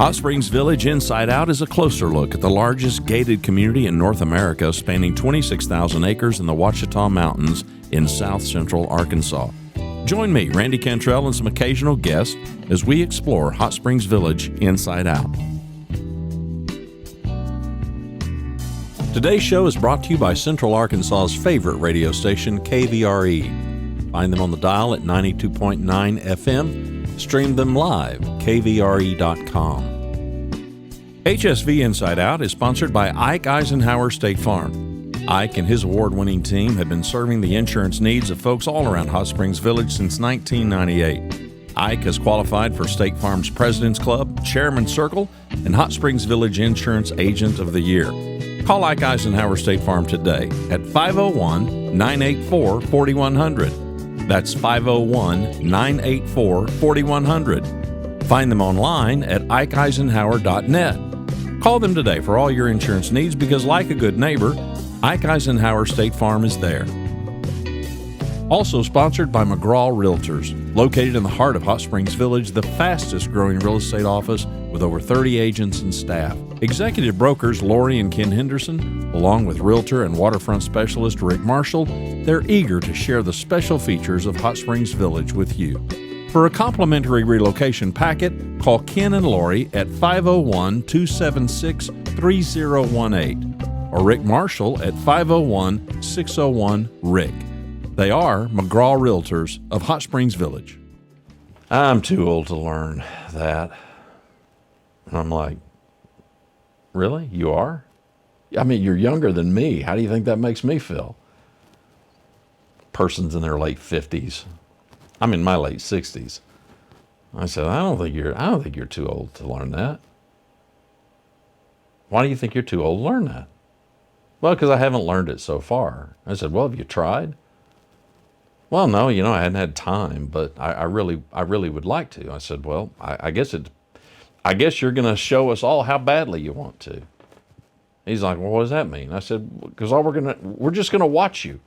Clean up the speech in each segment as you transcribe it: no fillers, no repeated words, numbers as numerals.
Hot Springs Village Inside Out is a closer look at the largest gated community in North America, spanning 26,000 acres in the Ouachita Mountains in south central Arkansas. Join me, Randy Cantrell, and some occasional guests as we explore Hot Springs Village Inside Out. Today's show is brought to you by Central Arkansas's favorite radio station, KVRE. Find them on the dial at 92.9 FM. Stream them live, kvre.com. HSV Inside Out is sponsored by Ike Eisenhower State Farm. Ike and his award-winning team have been serving the insurance needs of folks all around Hot Springs Village since 1998. Ike has qualified for State Farm's President's Club, Chairman's Circle, and Hot Springs Village Insurance Agent of the Year. Call Ike Eisenhower State Farm today at 501-984-4100. That's 501-984-4100. Find them online at ikeeisenhower.net. Call them today for all your insurance needs because, like a good neighbor, Ike Eisenhower State Farm is there. Also sponsored by McGraw Realtors, located in the heart of Hot Springs Village, the fastest growing real estate office with over 30 agents and staff. Executive brokers Lori and Ken Henderson, along with realtor and waterfront specialist Rick Marshall, they're eager to share the special features of Hot Springs Village with you. For a complimentary relocation packet, call Ken and Lori at 501-276-3018 or Rick Marshall at 501-601-RICK. They are McGraw Realtors of Hot Springs Village. I'm too old to learn that. And I'm like, really? You are? I mean, you're younger than me. How do you think that makes me feel? Person's in their late 50s. I'm in my late 60s. I said, I don't think you're too old to learn that. Why do you think you're too old to learn that? Well, because I haven't learned it so far. I said, well, have you tried? Well, no, I hadn't had time, but I really would like to. I said, well, I guess you're going to show us all how badly you want to. He's like, well, what does that mean? I said, because we're just going to watch you.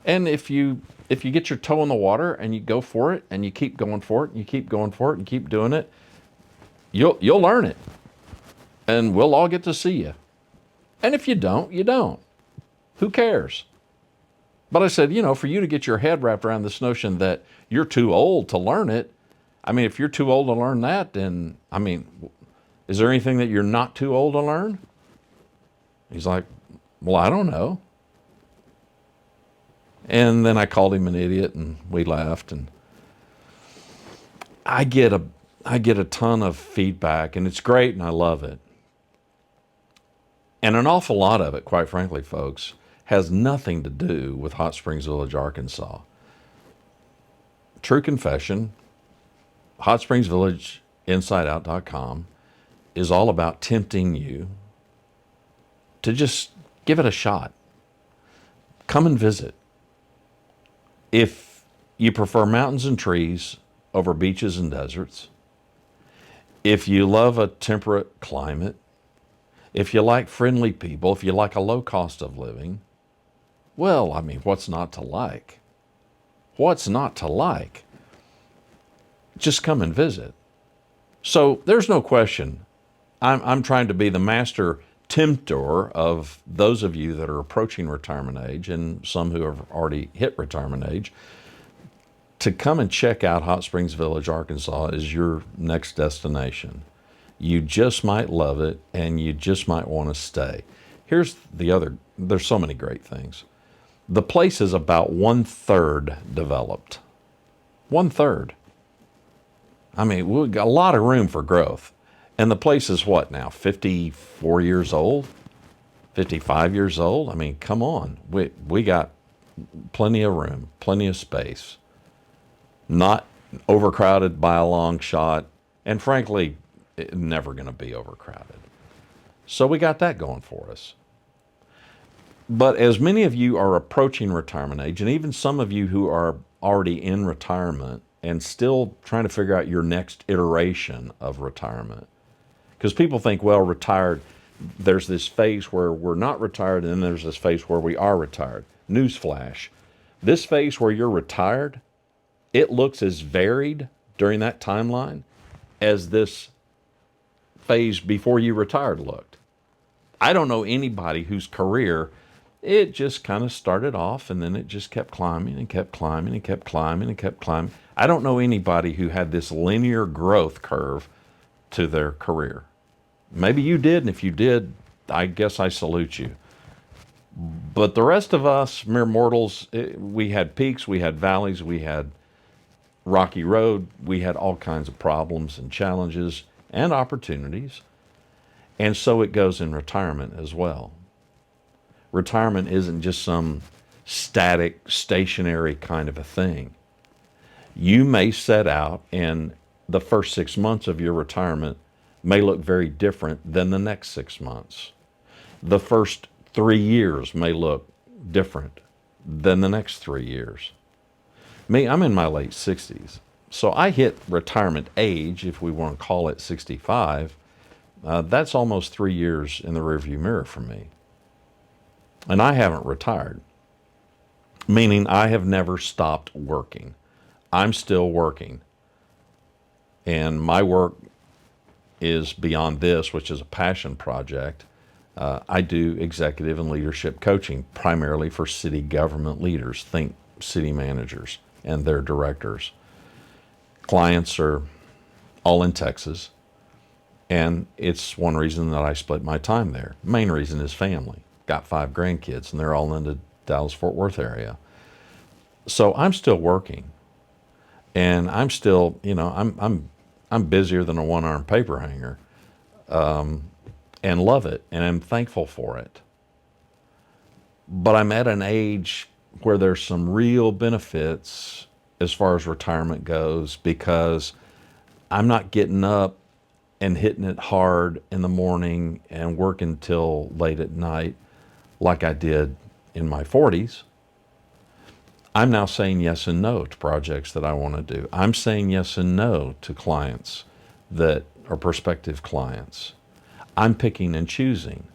And if you get your toe in the water and you go for it and you keep going for it and you keep going for it and keep doing it, you'll learn it. And we'll all get to see you. And if you don't, you don't. Who cares? But I said, for you to get your head wrapped around this notion that you're too old to learn it, if you're too old to learn that, then, is there anything that you're not too old to learn? He's like, well, I don't know. And then I called him an idiot and we laughed. And I get a ton of feedback and it's great and I love it. And an awful lot of it, quite frankly, folks, has nothing to do with Hot Springs Village, Arkansas. True confession, Hot Springs Village InsideOut.com is all about tempting you to just give it a shot. Come and visit. If you prefer mountains and trees over beaches and deserts, if you love a temperate climate, if you like friendly people, if you like a low cost of living, well, what's not to like? What's not to like? Just come and visit. So there's no question. I'm trying to be the master tempter of those of you that are approaching retirement age and some who have already hit retirement age to come and check out Hot Springs Village, Arkansas as your next destination. You just might love it and you just might want to stay. There's so many great things. The place is about 1/3 developed. 1/3. We've got a lot of room for growth. And the place is what now, 54 years old? 55 years old? Come on. We got plenty of room, plenty of space. Not overcrowded by a long shot. And frankly, never going to be overcrowded. So we got that going for us. But as many of you are approaching retirement age, and even some of you who are already in retirement and still trying to figure out your next iteration of retirement, because people think, well, retired, there's this phase where we're not retired, and then there's this phase where we are retired. Newsflash. This phase where you're retired, it looks as varied during that timeline as this phase before you retired looked. I don't know anybody whose career, it just kind of started off and then it just kept climbing and kept climbing and kept climbing and kept climbing. I don't know anybody who had this linear growth curve to their career. Maybe you did, and if you did, I guess I salute you. But the rest of us, mere mortals, we had peaks, we had valleys, we had rocky road, we had all kinds of problems and challenges and opportunities. And so it goes in retirement as well. Retirement isn't just some static, stationary kind of a thing. You may set out, and the first 6 months of your retirement may look very different than the next 6 months. The first 3 years may look different than the next 3 years. Me, I'm in my late 60s. So I hit retirement age, if we want to call it 65. That's almost 3 years in the rearview mirror for me. And I haven't retired, meaning I have never stopped working. I'm still working. And my work is beyond this, which is a passion project. I do executive and leadership coaching primarily for city government leaders, think city managers and their directors. Clients are all in Texas, and it's one reason that I split my time there. Main reason is family. Got 5 grandkids, and they're all in the Dallas-Fort Worth area. So I'm still working, and I'm still, I'm busier than a one-armed paper hanger, and love it, and I'm thankful for it. But I'm at an age where there's some real benefits as far as retirement goes, because I'm not getting up and hitting it hard in the morning and working till late at night like I did in my 40s. I'm now saying yes and no to projects that I want to do. I'm saying yes and no to clients that are prospective clients. I'm picking and choosing.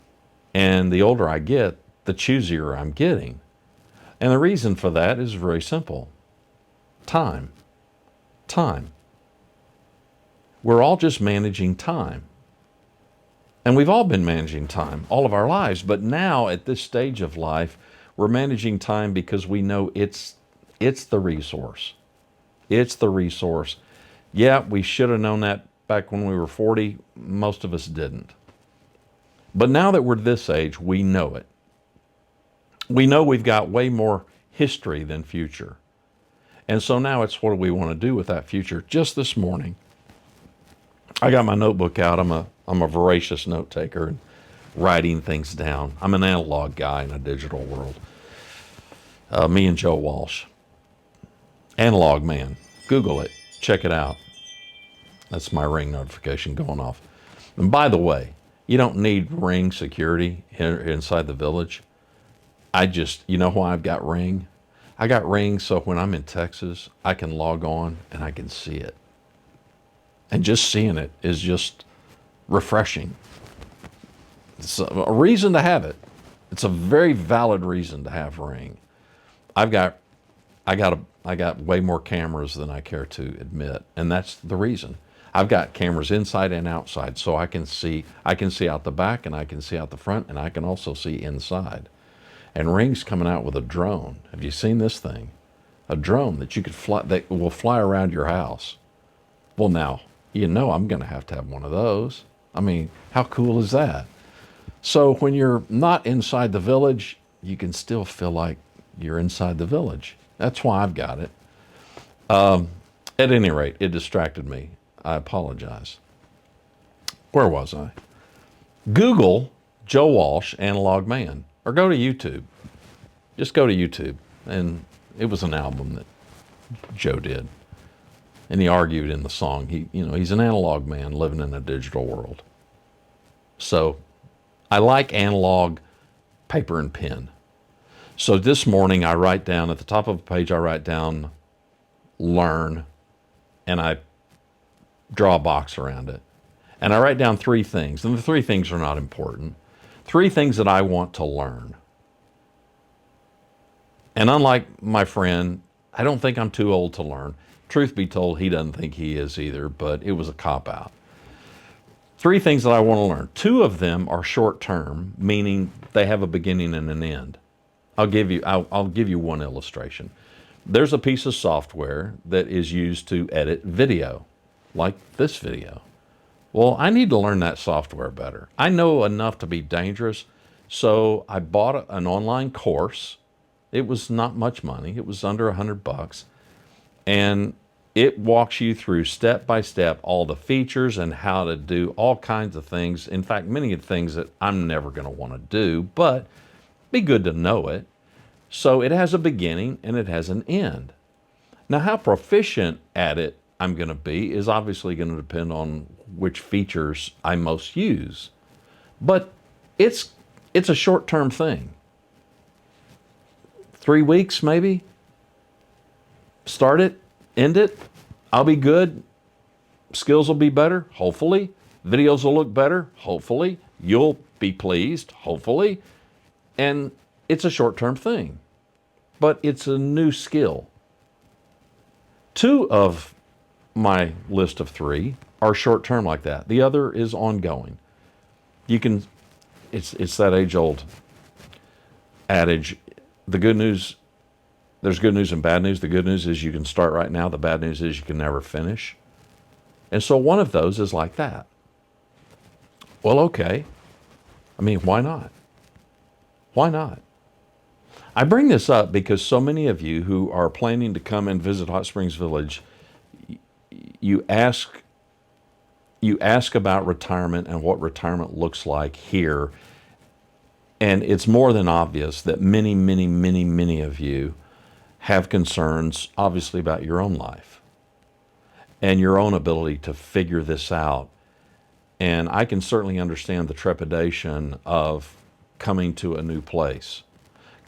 And the older I get, the choosier I'm getting. And the reason for that is very simple. Time. Time. We're all just managing time. And we've all been managing time all of our lives. But now at this stage of life, we're managing time because we know it's the resource. It's the resource. Yeah, we should have known that back when we were 40. Most of us didn't. But now that we're this age, we know it. We know we've got way more history than future. And so now it's what do we want to do with that future? Just this morning, I got my notebook out. I'm a voracious note taker and writing things down. I'm an analog guy in a digital world. Me and Joe Walsh. Analog man. Google it. Check it out. That's my Ring notification going off. And by the way, you don't need Ring security inside the village. You know why I've got Ring? I got Ring so when I'm in Texas, I can log on and I can see it. And just seeing it is just refreshing. It's a reason to have it. It's a very valid reason to have Ring. I got way more cameras than I care to admit, and that's the reason. I've got cameras inside and outside, so I can see out the back, and I can see out the front, and I can also see inside. And Ring's coming out with a drone. Have you seen this thing? A drone that you could fly, that will fly around your house. Well, now, I'm going to have one of those. I mean, how cool is that? So when you're not inside the village, you can still feel like you're inside the village. That's why I've got it. At any rate, it distracted me. I apologize. Where was I? Google Joe Walsh, Analog Man, or go to YouTube. Just go to YouTube. And it was an album that Joe did. And he argued in the song, he's an analog man living in a digital world. So I like analog paper and pen. So this morning I write down, at the top of a page, I write down learn, and I draw a box around it. And I write down 3 things, and the 3 things are not important. 3 things that I want to learn. And unlike my friend, I don't think I'm too old to learn. Truth be told, he doesn't think he is either, but it was a cop-out. Three things that I want to learn. Two of them are short term, meaning they have a beginning and an end. I'll give you one illustration. There's a piece of software that is used to edit video, like this video. Well, I need to learn that software better. I know enough to be dangerous, so I bought an online course. It was not much money. It was under $100, and it walks you through step by step all the features and how to do all kinds of things. In fact, many of the things that I'm never going to want to do, but be good to know it. So it has a beginning and it has an end. Now, how proficient at it I'm going to be is obviously going to depend on which features I most use. But it's a short-term thing. 3 weeks maybe. Start it, end it. I'll be good. Skills will be better, hopefully. Videos will look better, hopefully. You'll be pleased, hopefully. And it's a short-term thing, but it's a new skill. 2 of my list of 3 are short-term like that. The other is ongoing. It's that age-old adage, the good news, there's good news and bad news. The good news is you can start right now. The bad news is you can never finish. And so one of those is like that. Well, okay. I mean, why not? Why not? I bring this up because so many of you who are planning to come and visit Hot Springs Village, you ask about retirement and what retirement looks like here. And it's more than obvious that many, many, many, many of you have concerns, obviously, about your own life and your own ability to figure this out. And I can certainly understand the trepidation of coming to a new place,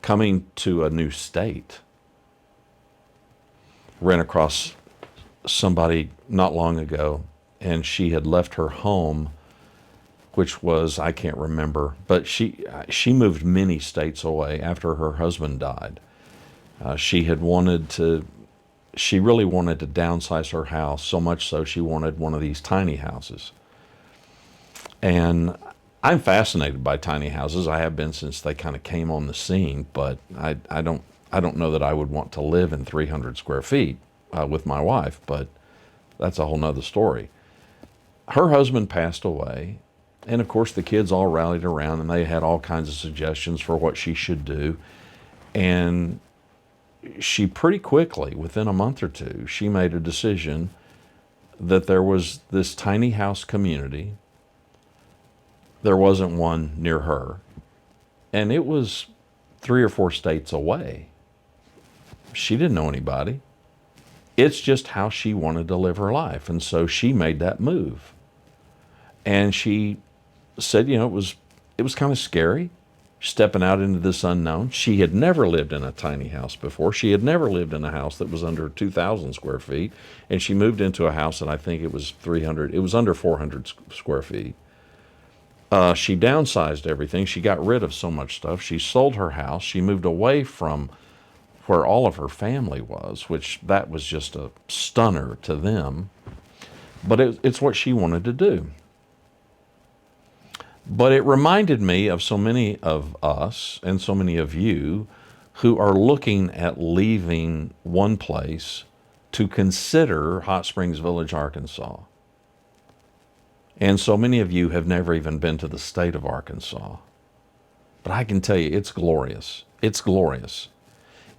coming to a new state. Ran across somebody not long ago, and she had left her home, which was, I can't remember, but she moved many states away after her husband died. She really wanted to downsize her house, so much so she wanted one of these tiny houses. And I'm fascinated by tiny houses. I have been since they kind of came on the scene, but I don't know that I would want to live in 300 square feet with my wife, but that's a whole nother story. Her husband passed away, and of course the kids all rallied around and they had all kinds of suggestions for what she should do. And she pretty quickly, within a month or two, she made a decision that there was this tiny house community. There wasn't one near her, and it was 3 or 4 states away. She didn't know anybody. It's just how she wanted to live her life, and so she made that move. And she said, it was kind of scary stepping out into this unknown. She had never lived in a tiny house before. She had never lived in a house that was under 2,000 square feet, and she moved into a house that I think it was under 400 square feet. She downsized everything. She got rid of so much stuff. She sold her house. She moved away from where all of her family was, which that was just a stunner to them. But it's what she wanted to do. But it reminded me of so many of us and so many of you who are looking at leaving one place to consider Hot Springs Village, Arkansas. And so many of you have never even been to the state of Arkansas. But I can tell you, it's glorious. It's glorious.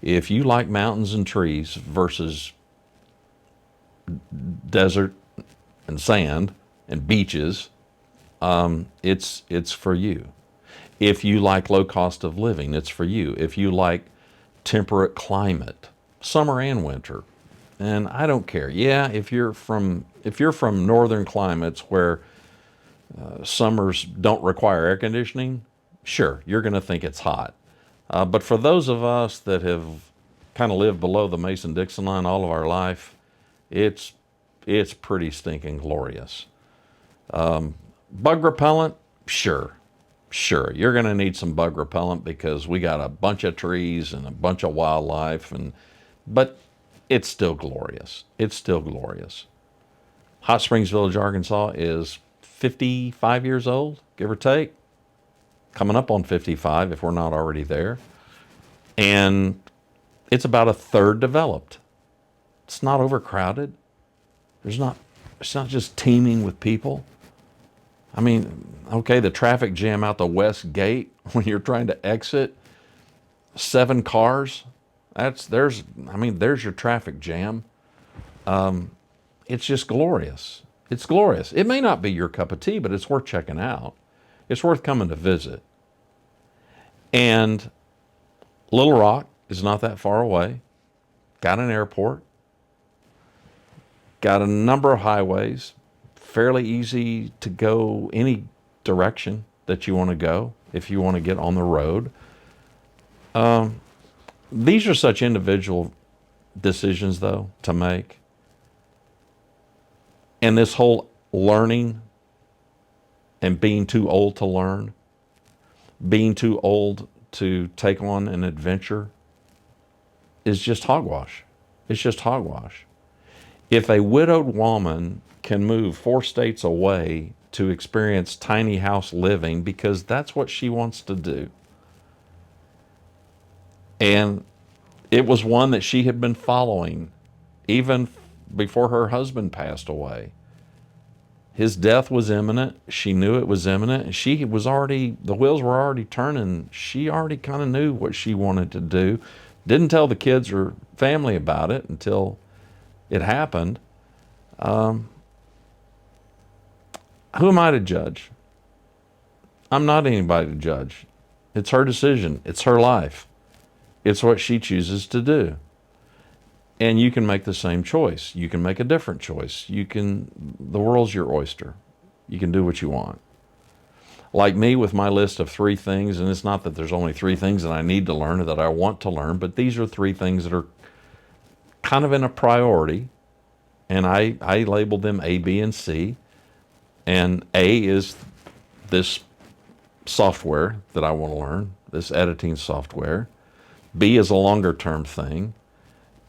If you like mountains and trees versus desert and sand and beaches, it's for you. If you like low cost of living, it's for you. If you like temperate climate, summer and winter, and I don't care. Yeah, if you're from northern climates where summers don't require air conditioning, sure, you're going to think it's hot. But for those of us that have kind of lived below the Mason-Dixon line all of our life, it's pretty stinking glorious. Bug repellent, sure. You're going to need some bug repellent because we got a bunch of trees and a bunch of wildlife, but it's still glorious. It's still glorious. Hot Springs Village, Arkansas is 55 years old, give or take, coming up on 55 if we're not already there. And it's about a third developed. It's not overcrowded. It's not just teeming with people. I mean, okay, the traffic jam out the west gate when you're trying to exit, 7 cars. There's your traffic jam. It's just glorious. It's glorious. It may not be your cup of tea, but it's worth checking out. It's worth coming to visit. And Little Rock is not that far away. Got an airport. Got a number of highways. Fairly easy to go any direction that you want to go if you want to get on the road. These are such individual decisions, though, to make. And this whole learning and being too old to learn, being too old to take on an adventure is just hogwash. It's just hogwash. If a widowed woman can move 4 states away to experience tiny house living because that's what she wants to do, and it was one that she had been following even before her husband passed away. His death was imminent. She knew it was imminent. And the wheels were already turning. She already kind of knew what she wanted to do. Didn't tell the kids or family about it until it happened. Who am I to judge? I'm not anybody to judge. It's her decision. It's her life. It's what she chooses to do. And you can make the same choice. You can make a different choice. The world's your oyster. You can do what you want. Like me with my list of 3 things, and it's not that there's only 3 things that I need to learn or that I want to learn, but these are 3 things that are kind of in a priority. And I labeled them A, B, and C. And A is this software that I want to learn, this editing software. B is a longer term thing.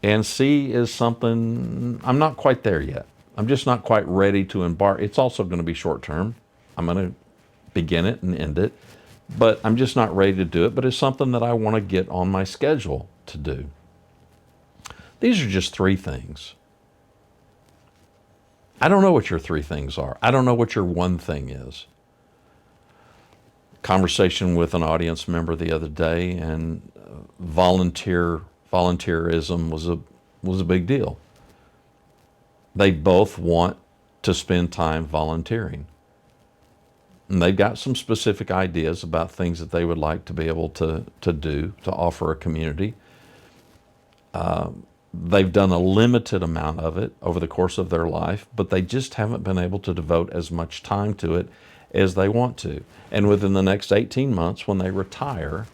And C is something, I'm not quite there yet. I'm just not quite ready to embark. It's also going to be short term. I'm going to begin it and end it. But I'm just not ready to do it. But it's something that I want to get on my schedule to do. These are just 3 things. I don't know what your 3 things are. I don't know what your 1 thing is. Conversation with an audience member the other day, and volunteerism was a big deal. They both want to spend time volunteering. And they've got some specific ideas about things that they would like to be able to do, to offer a community. They've done a limited amount of it over the course of their life, but they just haven't been able to devote as much time to it as they want to. And within the next 18 months, when they retire,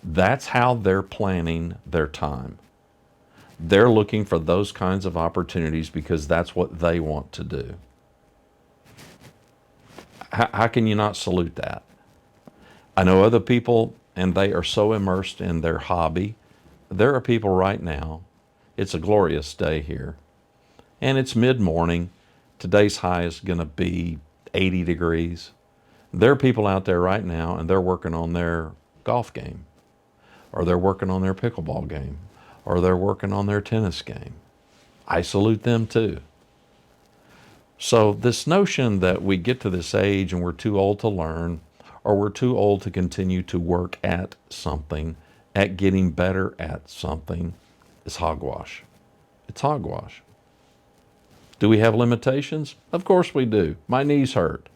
that's how they're planning their time. They're looking for those kinds of opportunities because that's what they want to do. How can you not salute that? I know other people, and they are so immersed in their hobby. There are people right now, it's a glorious day here, and it's mid-morning. Today's high is going to be 80 degrees. There are people out there right now, and they're working on their golf game, or they're working on their pickleball game, or they're working on their tennis game. I salute them too. So this notion that we get to this age and we're too old to learn, or we're too old to continue to work at something, at getting better at something, is hogwash. It's hogwash. Do we have limitations? Of course we do. My knees hurt.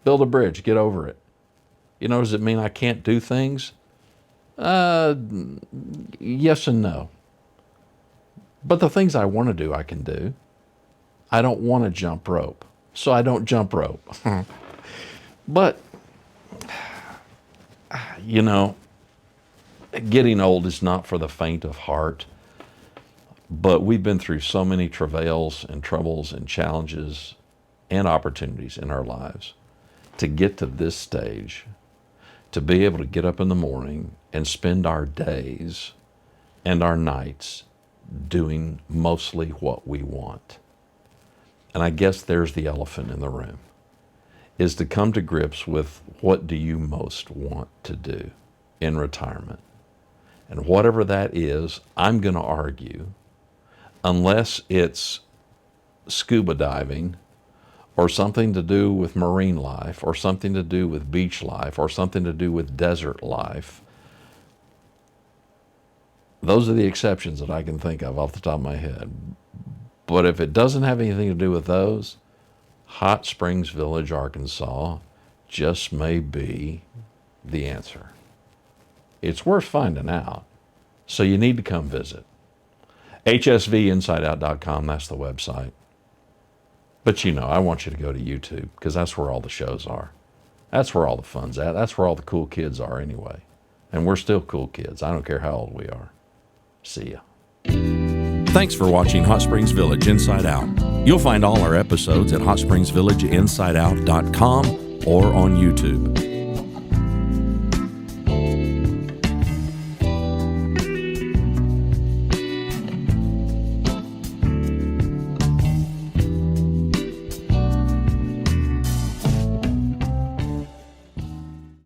Build a bridge, get over it. Does it mean I can't do things? Yes and no. But the things I want to do, I can do. I don't want to jump rope, so I don't jump rope. But, getting old is not for the faint of heart. But we've been through so many travails and troubles and challenges and opportunities in our lives to get to this stage, to be able to get up in the morning and spend our days and our nights doing mostly what we want. And I guess there's the elephant in the room. is to come to grips with what do you most want to do in retirement. And whatever that is, I'm going to argue, unless it's scuba diving or something to do with marine life or something to do with beach life or something to do with desert life, those are the exceptions that I can think of off the top of my head. But if it doesn't have anything to do with those, Hot Springs Village, Arkansas just may be the answer. It's worth finding out. So you need to come visit. hsvinsideout.com, that's the website. But I want you to go to YouTube because that's where all the shows are. That's where all the fun's at. That's where all the cool kids are anyway. And we're still cool kids. I don't care how old we are. See ya. Thanks for watching Hot Springs Village Inside Out. You'll find all our episodes at hotspringsvillageinsideout.com or on YouTube.